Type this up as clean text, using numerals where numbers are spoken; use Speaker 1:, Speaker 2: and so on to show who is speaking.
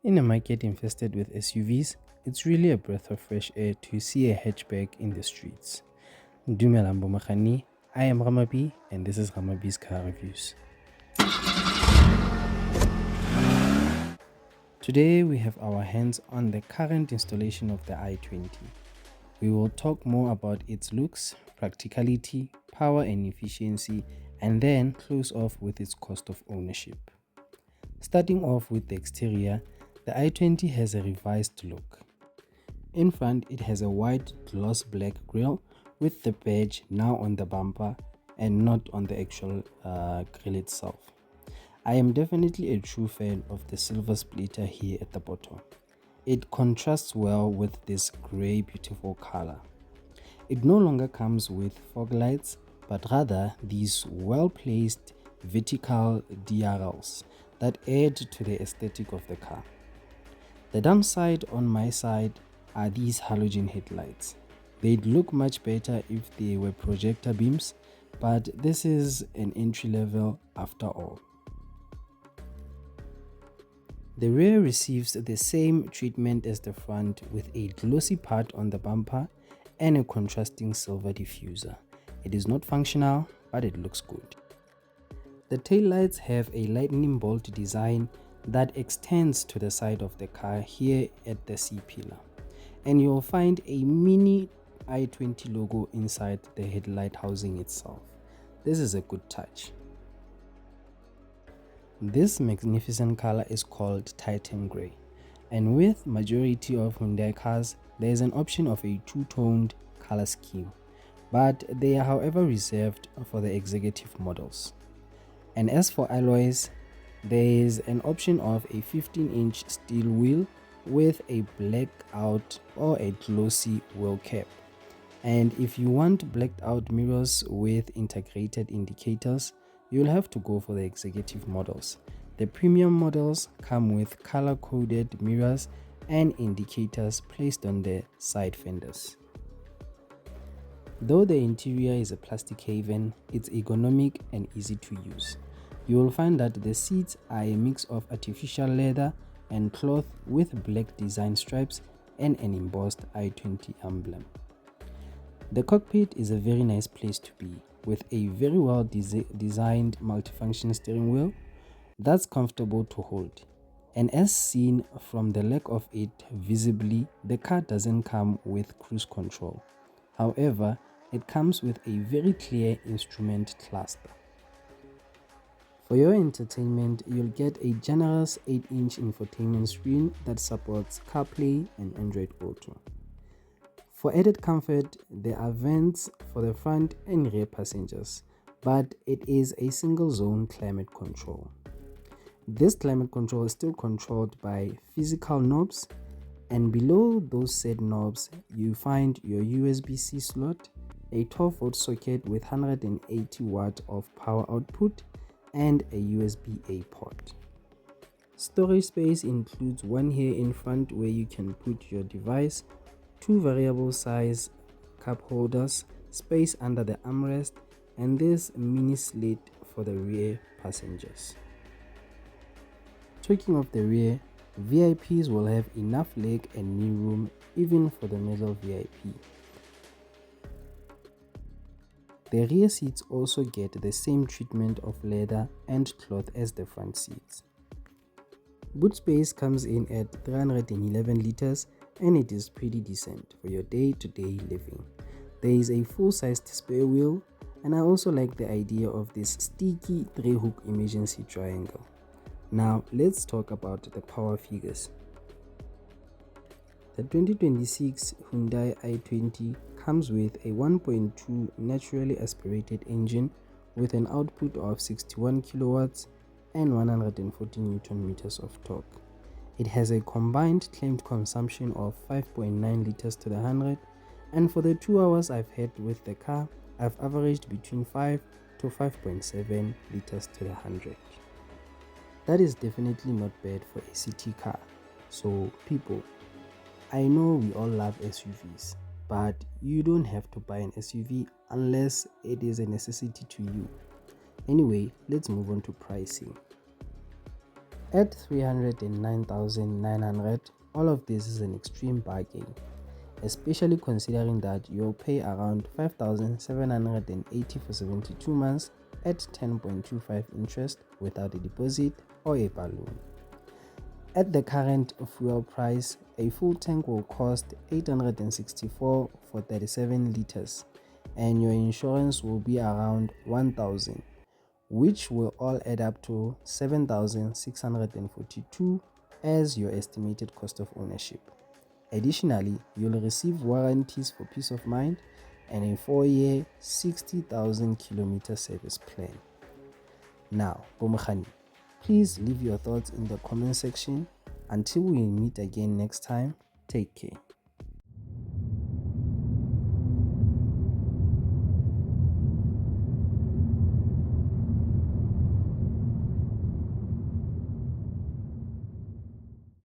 Speaker 1: In a market infested with SUVs, it's really a breath of fresh air to see a hatchback in the streets. Dumelang bo mokganni, I am Ramabi and this is Ramabi's Car Reviews. Today we have our hands on the current installation of the i20. We will talk more about its looks, practicality, power and efficiency, and then close off with its cost of ownership. Starting off with the exterior, the i20 has a revised look. In front, it has a white gloss black grille with the badge now on the bumper and not on the actual grille itself. I am definitely a true fan of the silver splitter here at the bottom. It contrasts well with this grey beautiful color. It no longer comes with fog lights, but rather these well-placed vertical DRLs that add to the aesthetic of the car. The downside on my side are these halogen headlights. They'd look much better if they were projector beams, but this is an entry level after all. The rear receives the same treatment as the front with a glossy part on the bumper and a contrasting silver diffuser. It is not functional, but it looks good. The taillights have a lightning bolt design that extends to the side of the car here at the C-pillar, and you'll find a mini i20 logo inside the headlight housing itself. This is a good touch. This magnificent color is called Titan Grey, and with majority of Hyundai cars, there is an option of a two-toned color scheme, but they are however reserved for the executive models. And as for alloys, there is an option of a 15-inch steel wheel with a blacked out or a glossy wheel cap. And if you want blacked out mirrors with integrated indicators, you'll have to go for the executive models. The premium models come with color-coded mirrors and indicators placed on the side fenders. Though the interior is a plastic haven, it's ergonomic and easy to use. You will find that the seats are a mix of artificial leather and cloth with black design stripes and an embossed i20 emblem. The cockpit is a very nice place to be, with a very well designed multifunction steering wheel that's comfortable to hold. And as seen from the lack of it visibly, the car doesn't come with cruise control. However, it comes with a very clear instrument cluster. For your entertainment, you'll get a generous 8-inch infotainment screen that supports CarPlay and Android Auto. For added comfort, there are vents for the front and rear passengers, but it is a single zone climate control. This climate control is still controlled by physical knobs, and below those said knobs, you find your USB-C slot, a 12-volt socket with 180 watts of power output, and a USB-A port. Storage space includes one here in front where you can put your device, two variable size cup holders, space under the armrest, and this mini slit for the rear passengers. Talking of the rear, VIPs will have enough leg and knee room even for the middle VIP. The rear seats also get the same treatment of leather and cloth as the front seats. Boot space comes in at 311 liters and it is pretty decent for your day-to-day living. There is a full-sized spare wheel, and I also like the idea of this sticky 3-hook emergency triangle. Now let's talk about the power figures. The 2026 Hyundai i20 comes with a 1.2 naturally aspirated engine with an output of 61 kilowatts and 140 newton meters of torque. It has a combined claimed consumption of 5.9 liters to the 100, and for the 2 hours I've had with the car, I've averaged between 5 to 5.7 liters to the 100. That is definitely not bad for a city car. So people, I know we all love SUVs, but you don't have to buy an SUV unless it is a necessity to you. Anyway, let's move on to pricing. At 309,900, all of this is an extreme bargain, especially considering that you'll pay around 5,780 for 72 months at 10.25 interest without a deposit or a balloon. At the current fuel price, a full tank will cost 864 for 37 liters, and your insurance will be around 1,000, which will all add up to 7,642 as your estimated cost of ownership. Additionally, you'll receive warranties for peace of mind and a 4-year 60,000 kilometer service plan. Now, Bomkhani, please leave your thoughts in the comment section. Until we meet again next time, take care.